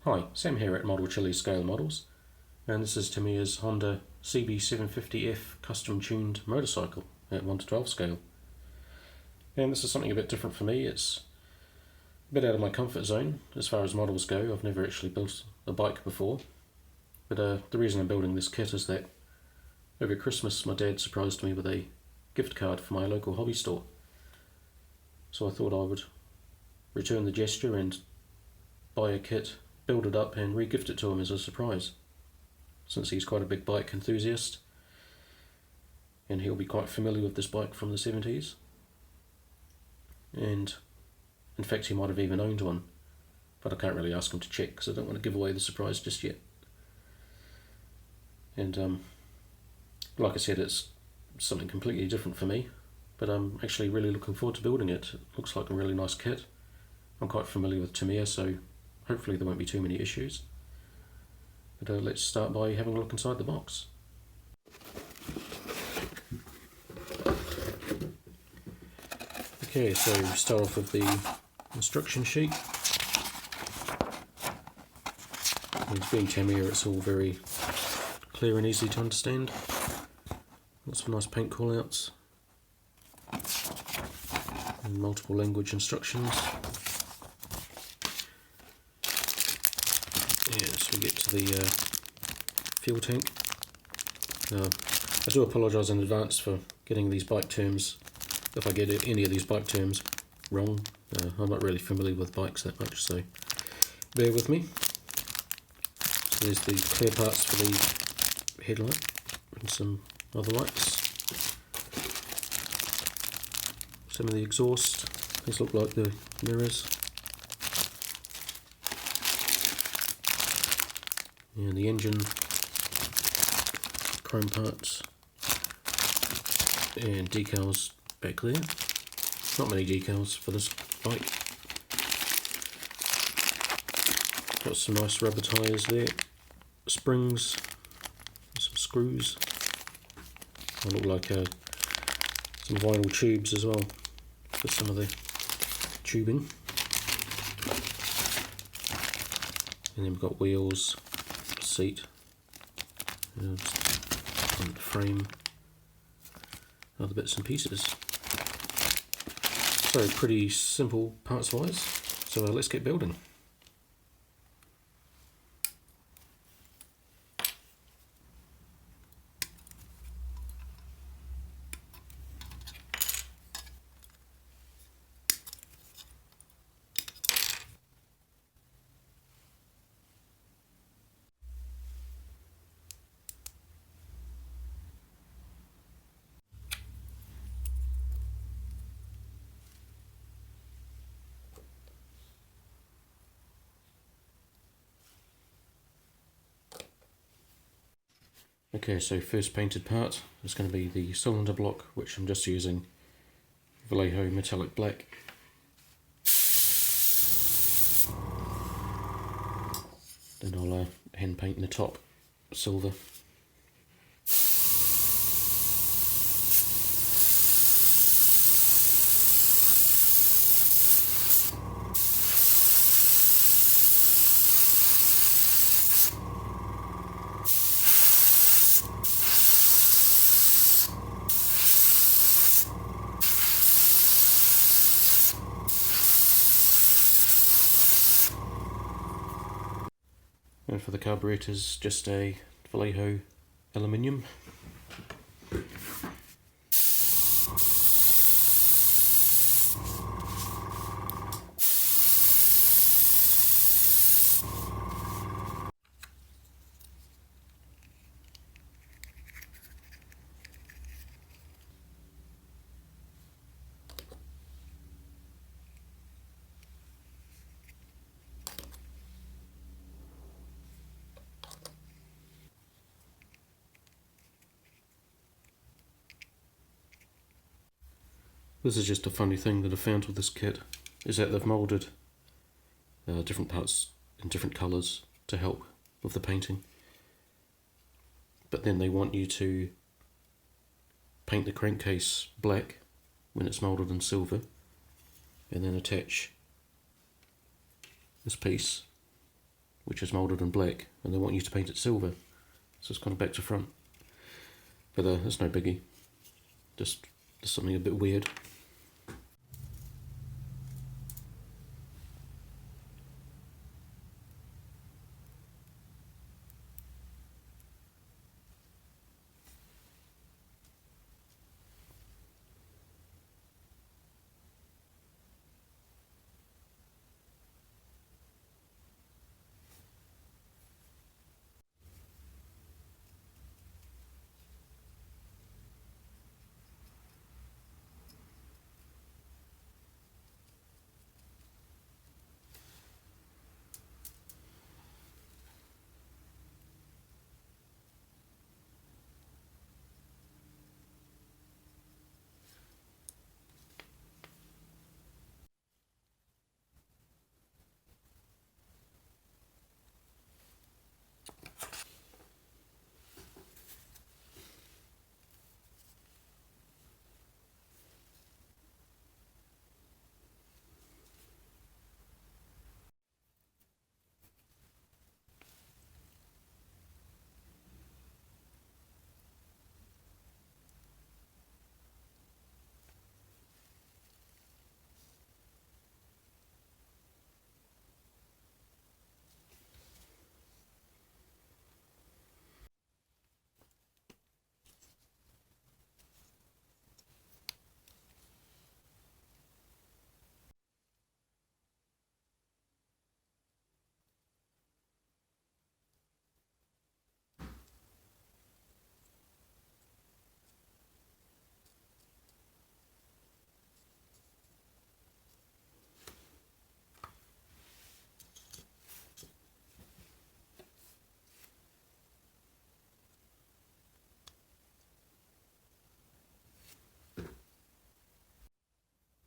Hi, Sam here at ModelChili Scale Models, and this is Tamiya's Honda CB750F custom tuned motorcycle at 1 to 12 scale. And this is something a bit different for me. It's a bit out of my comfort zone as far as models go. I've never actually built a bike before, but the reason I'm building this kit is that over Christmas my dad surprised me with a gift card for my local hobby store. So I thought I would return the gesture and buy a kit, build it up and re-gift it to him as a surprise, since he's quite a big bike enthusiast and he'll be quite familiar with this bike from the 70s, and in fact he might have even owned one, but I can't really ask him to check because I don't want to give away the surprise just yet. And like I said, it's something completely different for me, but I'm actually really looking forward to building it. It looks like a really nice kit. I'm quite familiar with Tamiya, so hopefully there won't be too many issues. But let's start by having a look inside the box. Okay, so start off with the instruction sheet. And being Tamiya, it's all very clear and easy to understand. Lots of nice paint callouts and multiple language instructions. Yeah, so we get to the fuel tank. I do apologise in advance for getting these bike terms, if I get any of these bike terms wrong. I'm not really familiar with bikes that much, so bear with me. So there's the clear parts for the headlight and some other lights. Some of the exhaust, these look like the mirrors. And the engine, chrome parts, and decals back there. Not many decals for this bike. Got some nice rubber tyres there, springs, some screws. They look like some vinyl tubes as well for some of the tubing. And then we've got wheels, seat, front frame, other bits and pieces. So pretty simple parts wise, so let's get building. Okay, so first painted part is going to be the cylinder block, which I'm just using Vallejo metallic black. Then I'll hand paint the top silver. And for the carburetors, just a Vallejo aluminium. This is just a funny thing that I found with this kit, is that they've moulded different parts in different colours to help with the painting. But then they want you to paint the crankcase black when it's moulded in silver, and then attach this piece which is moulded in black, and they want you to paint it silver, so it's kind of back to front. But it's no biggie, just something a bit weird.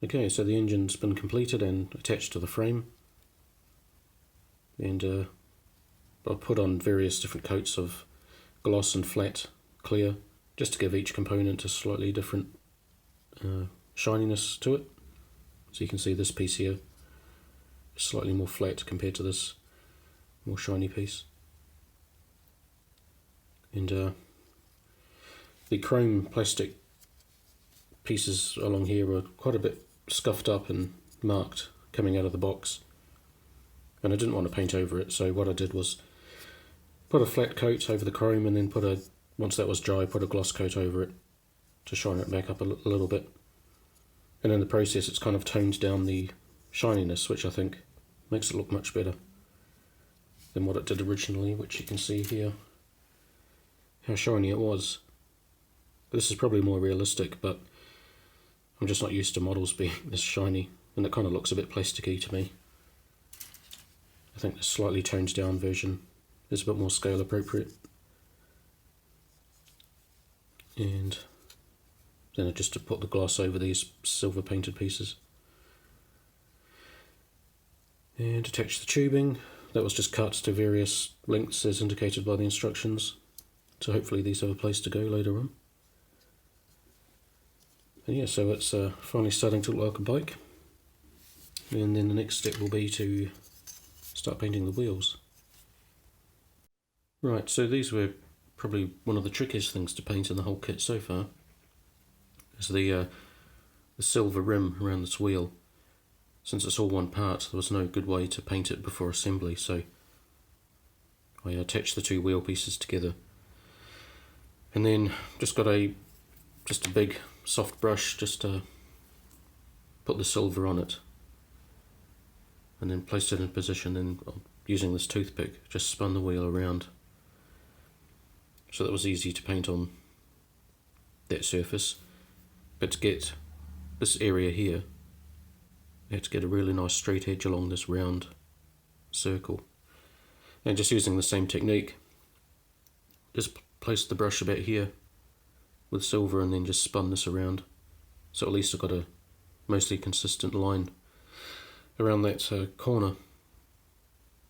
Okay, so the engine's been completed and attached to the frame, and I've put on various different coats of gloss and flat clear, just to give each component a slightly different shininess to it. So you can see this piece here is slightly more flat compared to this more shiny piece. And the chrome plastic pieces along here were quite a bit scuffed up and marked coming out of the box, and I didn't want to paint over it, so what I did was put a flat coat over the chrome, and then once that was dry, put a gloss coat over it to shine it back up a little bit. And in the process it's kind of toned down the shininess, which I think makes it look much better than what it did originally, which you can see here how shiny it was. This is probably more realistic, but I'm just not used to models being this shiny, and it kind of looks a bit plasticky to me. I think the slightly toned down version is a bit more scale appropriate. And then I just put the gloss over these silver painted pieces. And attach the tubing. That was just cut to various lengths as indicated by the instructions, so hopefully these have a place to go later on. And yeah, so it's finally starting to look like a bike, and then the next step will be to start painting the wheels. Right, so these were probably one of the trickiest things to paint in the whole kit so far, is the silver rim around this wheel. Since it's all one part, there was no good way to paint it before assembly, so I attached the two wheel pieces together, and then just got a big soft brush just to put the silver on it, and then placed it in position, and using this toothpick just spun the wheel around, so that was easy to paint on that surface. But to get this area here, you have to get a really nice straight edge along this round circle, and just using the same technique, just placed the brush about here with silver, and then just spun this around, so at least I've got a mostly consistent line around that corner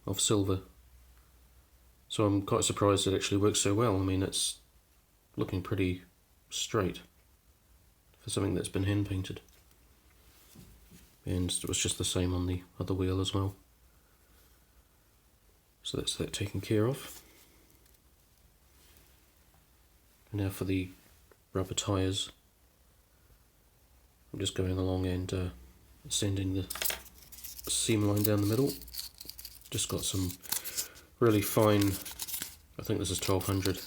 of silver. So I'm quite surprised it actually works so well. I mean, it's looking pretty straight for something that's been hand painted, and it was just the same on the other wheel as well. So that's that taken care of. And now for the rubber tyres, I'm just going along and sending the seam line down the middle. Just got some really fine, I think this is 1200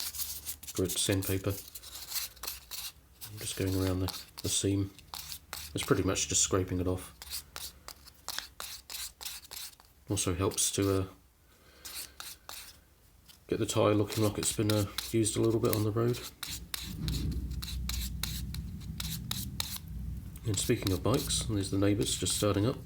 grit sandpaper. I'm just going around the seam. It's pretty much just scraping it off. Also helps to get the tyre looking like it's been used a little bit on the road. And speaking of bikes, there's the neighbours just starting up.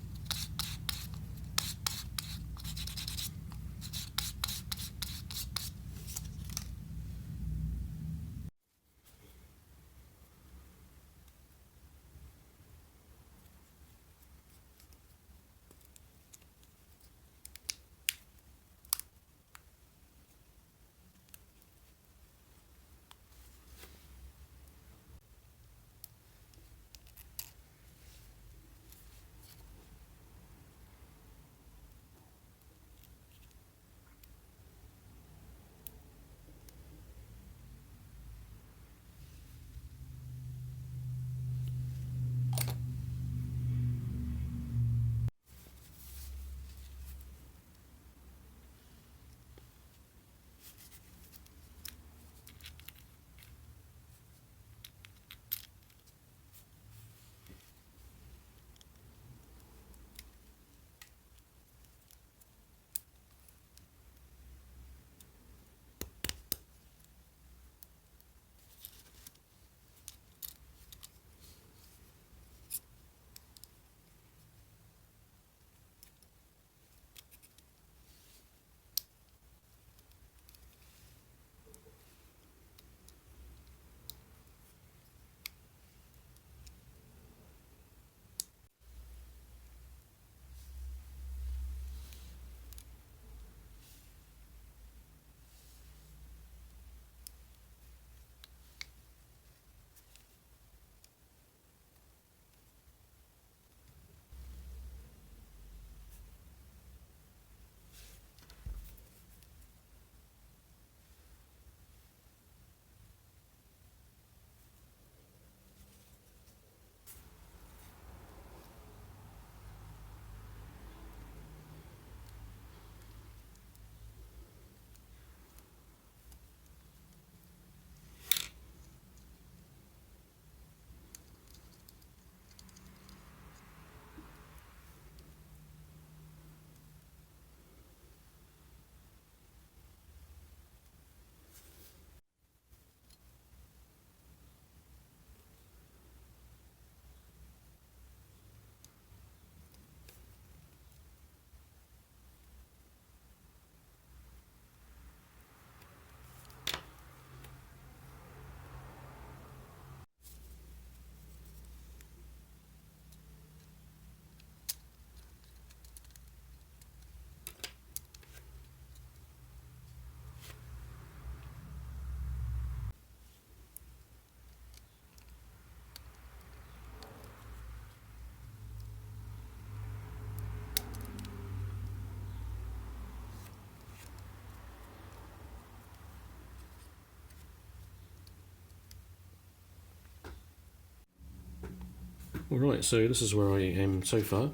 Alright, so this is where I am so far.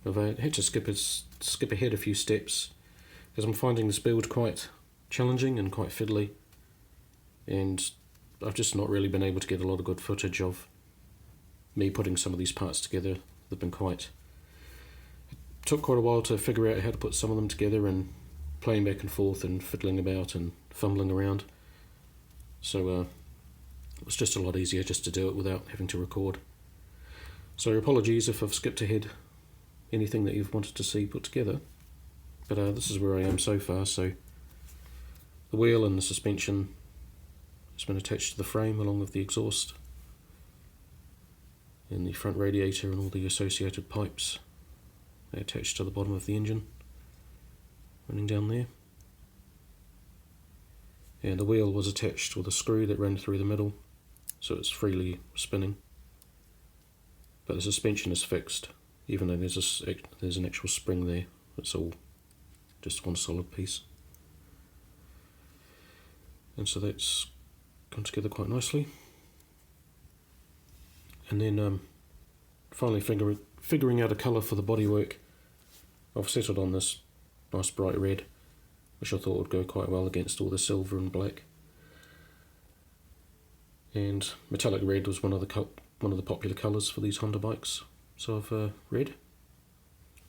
I've had to skip ahead a few steps because I'm finding this build quite challenging and quite fiddly, and I've just not really been able to get a lot of good footage of me putting some of these parts together. They've been it took quite a while to figure out how to put some of them together, and playing back and forth and fiddling about and fumbling around. So it was just a lot easier just to do it without having to record. So apologies if I've skipped ahead anything that you've wanted to see put together, but this is where I am so far. So the wheel and the suspension has been attached to the frame along with the exhaust and the front radiator and all the associated pipes. They're attached to the bottom of the engine, running down there. And the wheel was attached with a screw that ran through the middle, so it's freely spinning. But the suspension is fixed, even though there's an actual spring there. It's all just one solid piece. And so that's gone together quite nicely. And then finally figuring out a colour for the bodywork, I've settled on this nice bright red, which I thought would go quite well against all the silver and black. And metallic red was one of the popular colours for these Honda bikes, so I've red.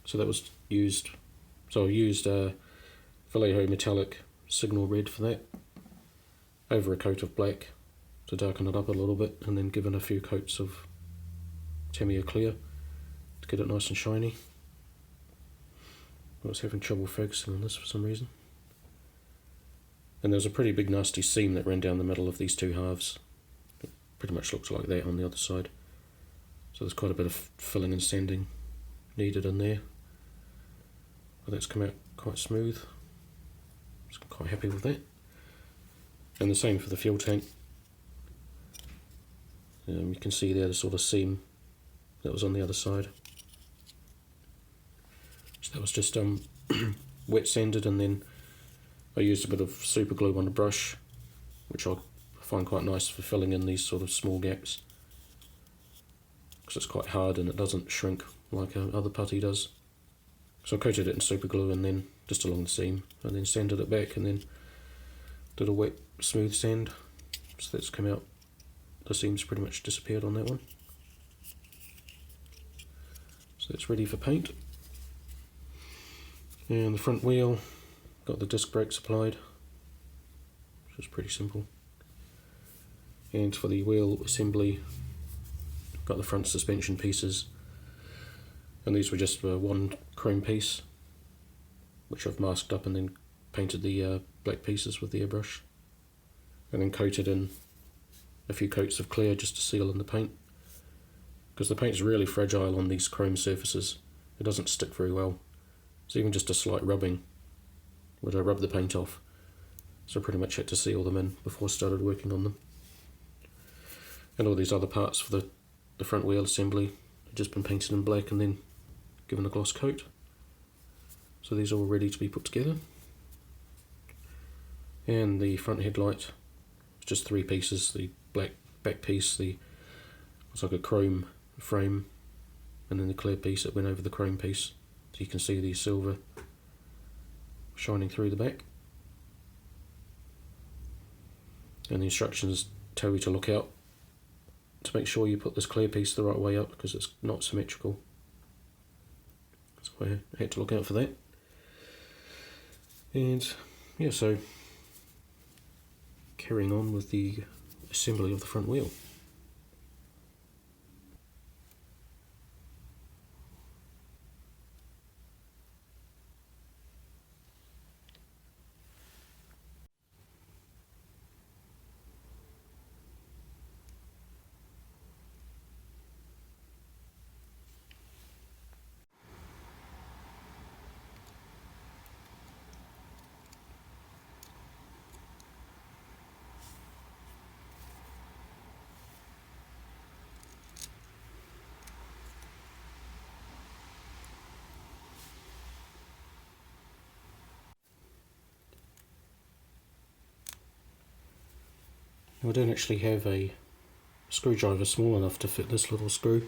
So that was used. So I used Vallejo metallic signal red for that, over a coat of black to darken it up a little bit, and then given a few coats of Tamiya clear to get it nice and shiny. I was having trouble focusing on this for some reason. And there's a pretty big nasty seam that ran down the middle of these two halves. It pretty much looks like that on the other side. So there's quite a bit of filling and sanding needed in there. But that's come out quite smooth. So I'm quite happy with that. And the same for the fuel tank. You can see there the sort of seam that was on the other side. So that was just wet sanded, and then I used a bit of super glue on the brush, which I find quite nice for filling in these sort of small gaps, because it's quite hard and it doesn't shrink like other putty does. So I coated it in super glue and then just along the seam, and then sanded it back, and then did a wet smooth sand. So that's come out, the seams pretty much disappeared on that one. So that's ready for paint. And the front wheel, got the disc brakes applied, which was pretty simple. And for the wheel assembly, got the front suspension pieces, and these were just one chrome piece, which I've masked up and then painted the black pieces with the airbrush, and then coated in a few coats of clear just to seal in the paint, because the paint's really fragile on these chrome surfaces. It doesn't stick very well, so even just a slight rubbing would rub the paint off. So I pretty much had to seal them in before I started working on them. And all these other parts for the front wheel assembly have just been painted in black and then given a gloss coat. So these are all ready to be put together. And the front headlight is just three pieces: the black back piece, it's like a chrome frame, and then the clear piece that went over the chrome piece, so you can see the silver shining through the back. And the instructions tell you to look out to make sure you put this clear piece the right way up, because it's not symmetrical. So I had to look out for that. And yeah, so carrying on with the assembly of the front wheel. I don't actually have a screwdriver small enough to fit this little screw,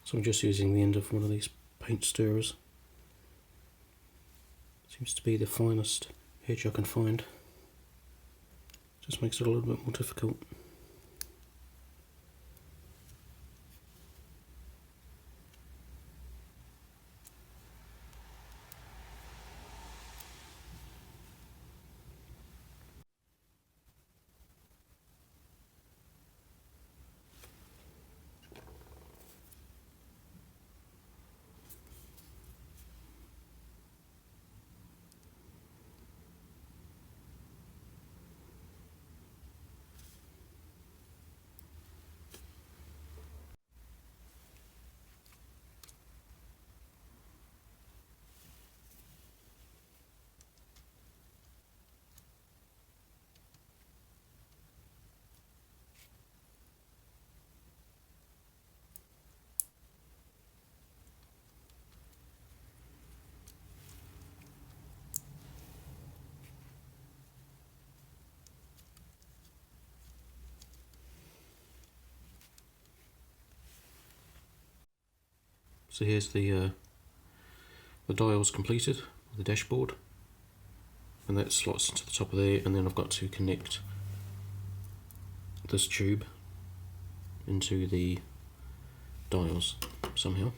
so I'm just using the end of one of these paint stirrers. Seems to be the finest edge I can find. Just makes it a little bit more difficult. So here's the dials completed, the dashboard, and that slots into the top of there, and then I've got to connect this tube into the dials somehow.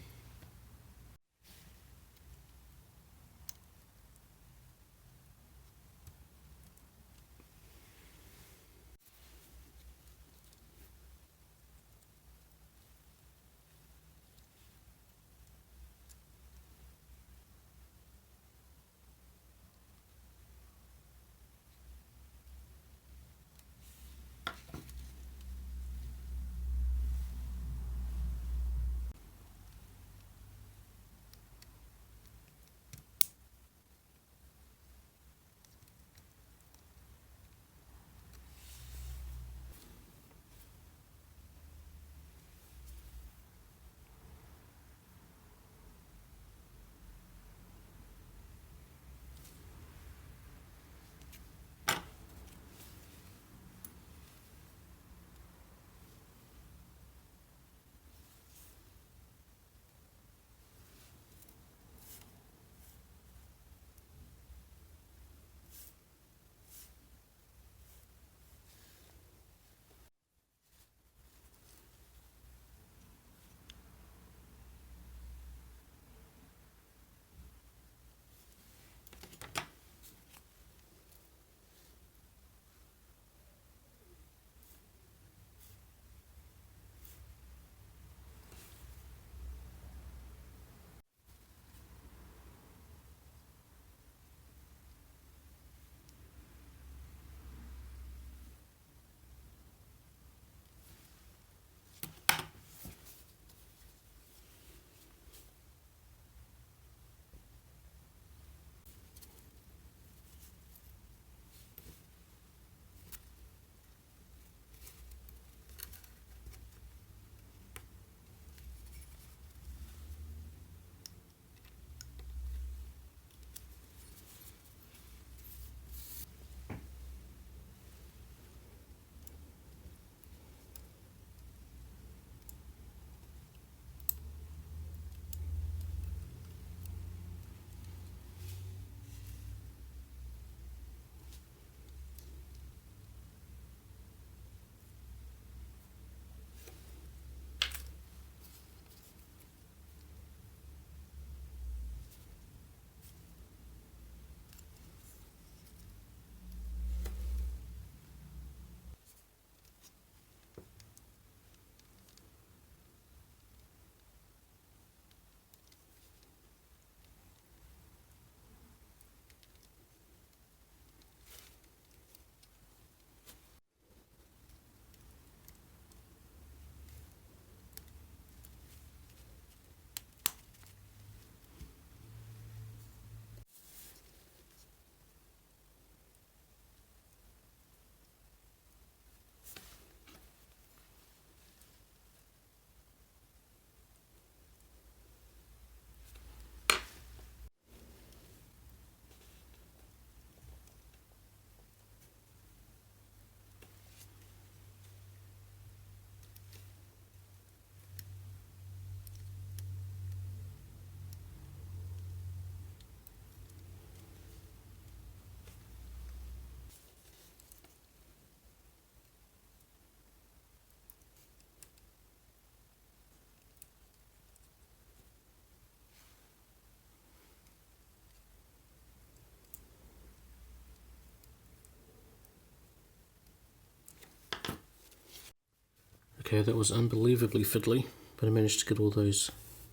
Okay, that was unbelievably fiddly, but I managed to get all those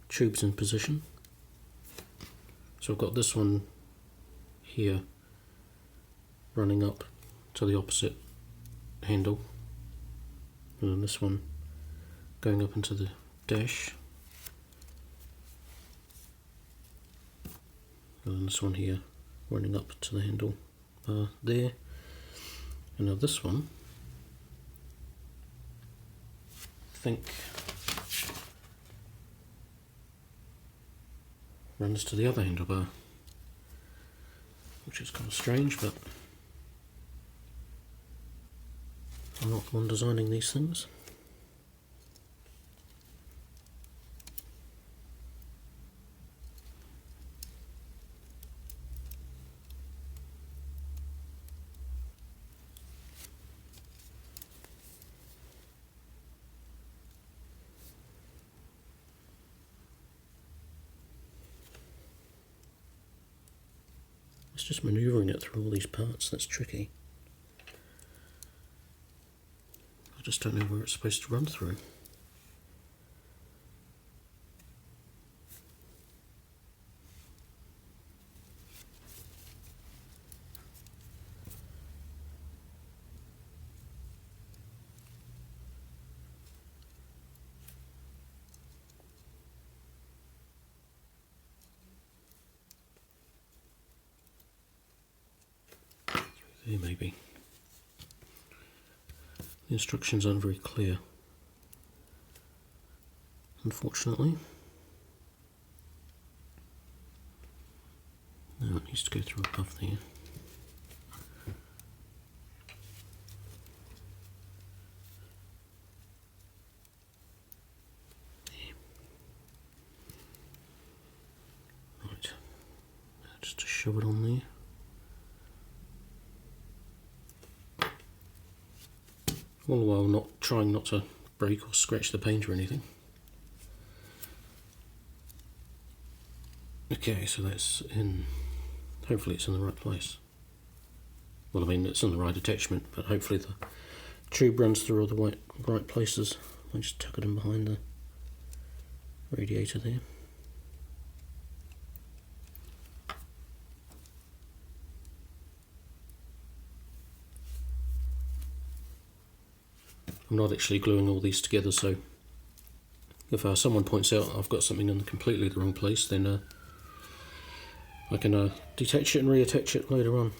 tubes in position. So I've got this one here running up to the opposite handle, and then this one going up into the dash, and then this one here running up to the handle there, and now this one I think runs to the other handlebar, which is kind of strange, but I'm not the one designing these things. It's just manoeuvring it through all these parts that's tricky. I just don't know where it's supposed to run through. There maybe. The instructions aren't very clear, unfortunately. No, it needs to go through above there. Right, just to shove it on there. All the while not trying not to break or scratch the paint or anything. Okay, so that's in, hopefully it's in the right place. Well, I mean it's in the right attachment, but hopefully the tube runs through all the right places. I just tuck it in behind the radiator there. I'm not actually gluing all these together, so if someone points out I've got something in completely the wrong place, then I can detach it and reattach it later on.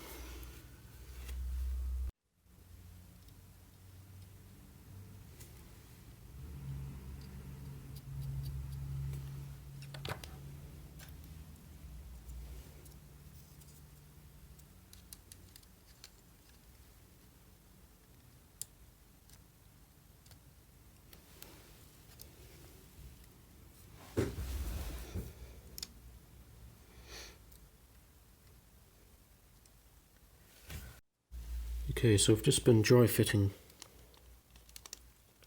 Okay, so I've just been dry fitting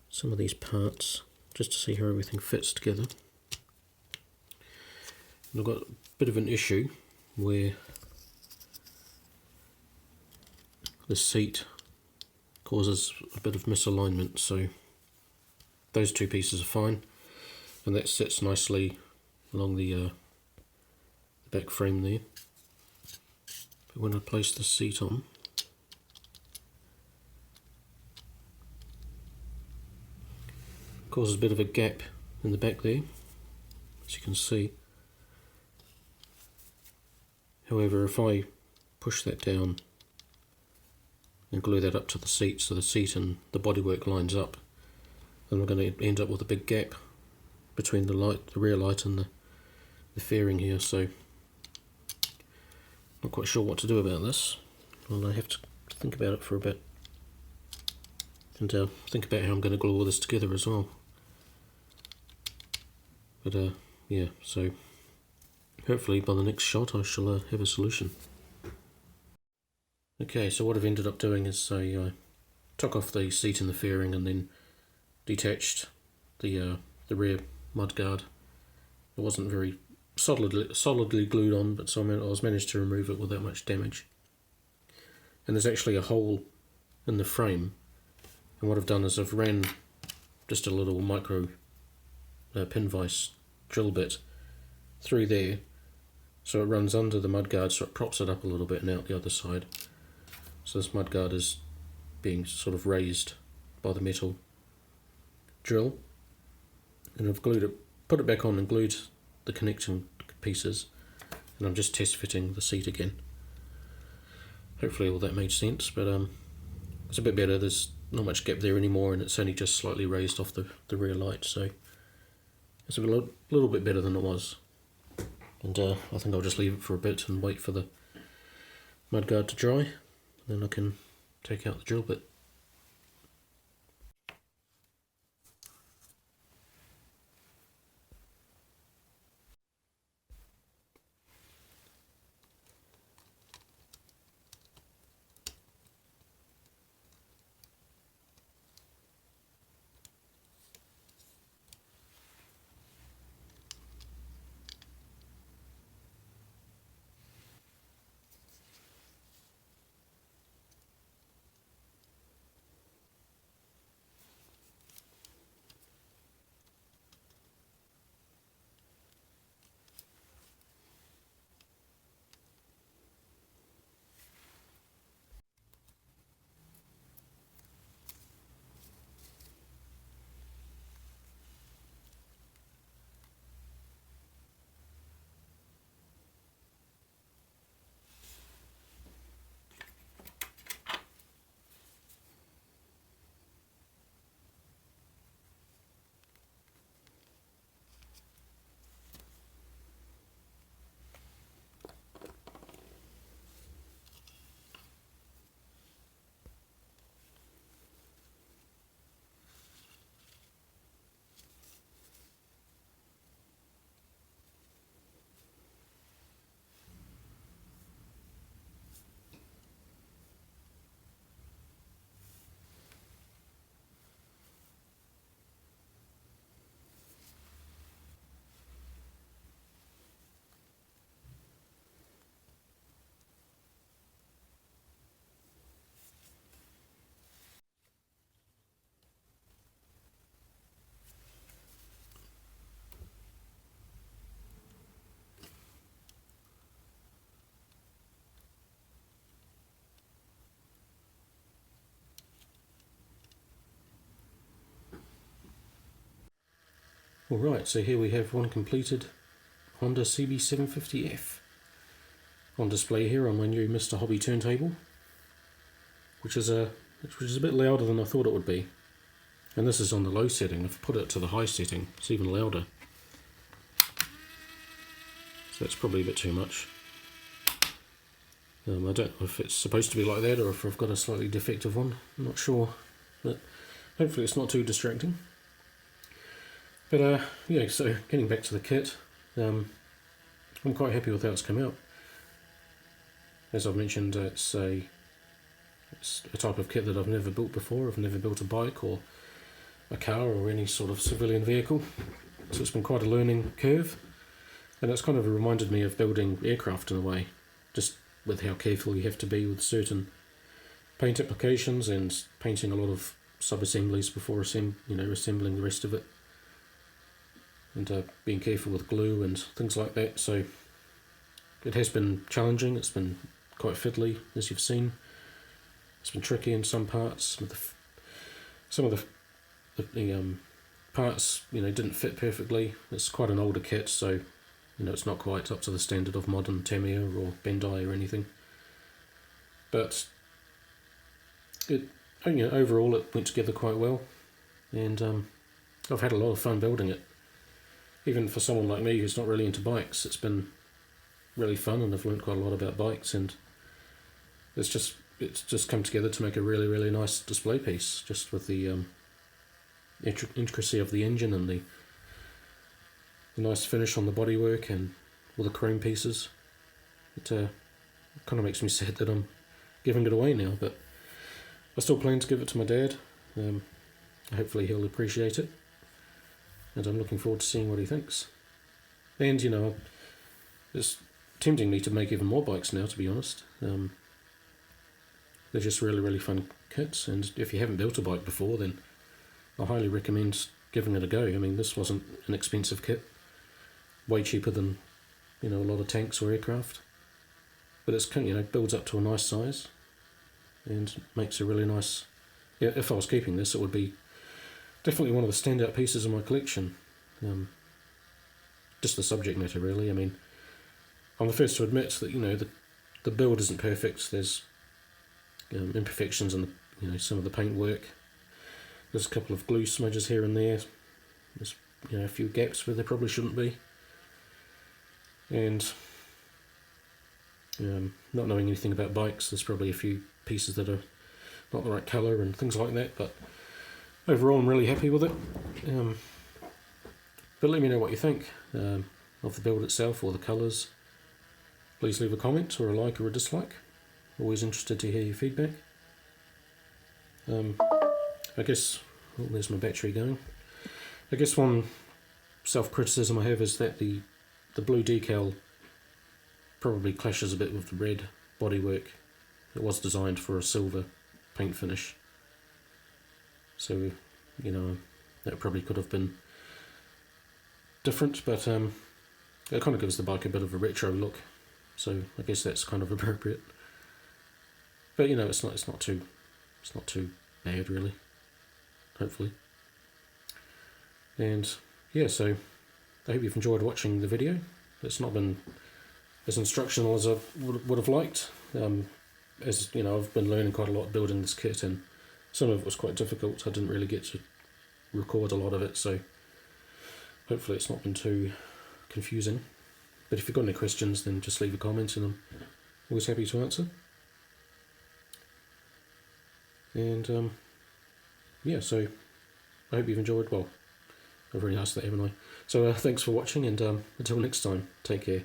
some of these parts just to see how everything fits together. And I've got a bit of an issue where the seat causes a bit of misalignment, so those two pieces are fine, and that sits nicely along the back frame there. But when I place the seat on, it causes a bit of a gap in the back there, as you can see. However, if I push that down and glue that up to the seat so the seat and the bodywork lines up, then we're going to end up with a big gap between the rear light and the fairing here, so not quite sure what to do about this. Well, I have to think about it for a bit and think about how I'm going to glue all this together as well. But yeah, so hopefully by the next shot I shall have a solution. Okay, so what I've ended up doing is I took off the seat and the fairing and then detached the rear mudguard. It wasn't very solidly glued on, but so I was managed to remove it without much damage. And there's actually a hole in the frame, and what I've done is I've ran just a little micro pin vise drill bit through there, so it runs under the mudguard, so it props it up a little bit and out the other side. So this mudguard is being sort of raised by the metal drill, and I've put it back on and glued the connecting pieces, and I'm just test fitting the seat again. Hopefully all that made sense, but it's a bit better. There's not much gap there anymore, and it's only just slightly raised off the rear light, so it's a little bit better than it was. And I think I'll just leave it for a bit and wait for the mudguard to dry, and then I can take out the drill bit. Alright, so here we have one completed Honda CB750F on display here on my new Mr. Hobby turntable, which is a bit louder than I thought it would be. And this is on the low setting. If I put it to the high setting, it's even louder. So that's probably a bit too much. I don't know if it's supposed to be like that or if I've got a slightly defective one. I'm not sure, but hopefully it's not too distracting. But yeah, so getting back to the kit, I'm quite happy with how it's come out. As I've mentioned, it's a type of kit that I've never built before. I've never built a bike or a car or any sort of civilian vehicle, so it's been quite a learning curve, and it's kind of reminded me of building aircraft in a way, just with how careful you have to be with certain paint applications and painting a lot of sub-assemblies before assembling the rest of it, and being careful with glue and things like that. So it has been challenging. It's been quite fiddly, as you've seen. It's been tricky in some parts. Some of the parts didn't fit perfectly. It's quite an older kit, so it's not quite up to the standard of modern Tamiya or Bandai or anything. But overall it went together quite well, and I've had a lot of fun building it. Even for someone like me who's not really into bikes, it's been really fun, and I've learned quite a lot about bikes, and it's just come together to make a really, really nice display piece, just with the intricacy of the engine and the nice finish on the bodywork and all the chrome pieces. It kind of makes me sad that I'm giving it away now, but I still plan to give it to my dad. Hopefully he'll appreciate it, and I'm looking forward to seeing what he thinks. And it's tempting me to make even more bikes now, to be honest. They're just really, really fun kits, and if you haven't built a bike before, then I highly recommend giving it a go. I mean, this wasn't an expensive kit, way cheaper than a lot of tanks or aircraft, but it's builds up to a nice size and makes a really nice. Yeah, if I was keeping this, it would be definitely one of the standout pieces of my collection. Just the subject matter, really. I mean, I'm the first to admit that the build isn't perfect. There's imperfections in some of the paint work. There's a couple of glue smudges here and there. There's a few gaps where there probably shouldn't be. And not knowing anything about bikes, there's probably a few pieces that are not the right colour and things like that. But overall, I'm really happy with it. But let me know what you think of the build itself or the colours. Please leave a comment or a like or a dislike. Always interested to hear your feedback. I guess, there's my battery going. I guess one self-criticism I have is that the blue decal probably clashes a bit with the red bodywork. It was designed for a silver paint finish, so that probably could have been different, but it kind of gives the bike a bit of a retro look, so I guess that's kind of appropriate. But it's not too bad, really. Hopefully. And yeah, so I hope you've enjoyed watching the video. It's not been as instructional as I would have liked. As I've been learning quite a lot building this kit, and some of it was quite difficult. I didn't really get to record a lot of it, so hopefully it's not been too confusing. But if you've got any questions, then just leave a comment, and I'm always happy to answer. And yeah, so I hope you've enjoyed. Well, I've already asked that, haven't I? So thanks for watching, and until next time, take care.